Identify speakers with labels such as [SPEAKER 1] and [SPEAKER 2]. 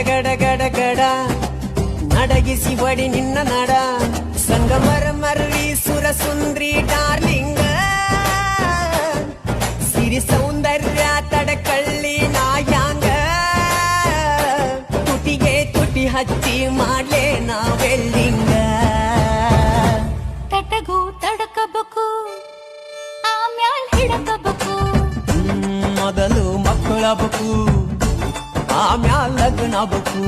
[SPEAKER 1] ಗಡ ಗಡ ಗಡ ನಡಗಿಸಿ ಬಡಿ ನಿನ್ನ ನಡ ಸಂಗಮರ ಮರ್ರಿ ಸುರ ಸುಂದ್ರಿ ಡಾರ್ಲಿಂಗ ಸಿರಿ ಸೌಂದರ್ಯ ತಡಕಳ್ಳಿ ನಾಯಾಂಗ ತುಟಿಗೆ ತುಟಿ ಹಚ್ಚಿ ಮಾಡ್ಲೇ ನಾವೆಲ್ಲಿಂಗ
[SPEAKER 2] ತಟಗೂ ತಡಕಬೇಕು ಆಮ್ಯಾಲ್ ಹಿಡಕಬೇಕು
[SPEAKER 1] ಮೊದಲು ಮಕ್ಕಳಬೇಕು ಆಮ್ಯಾಲ ಲಗ್ನಬೇಕು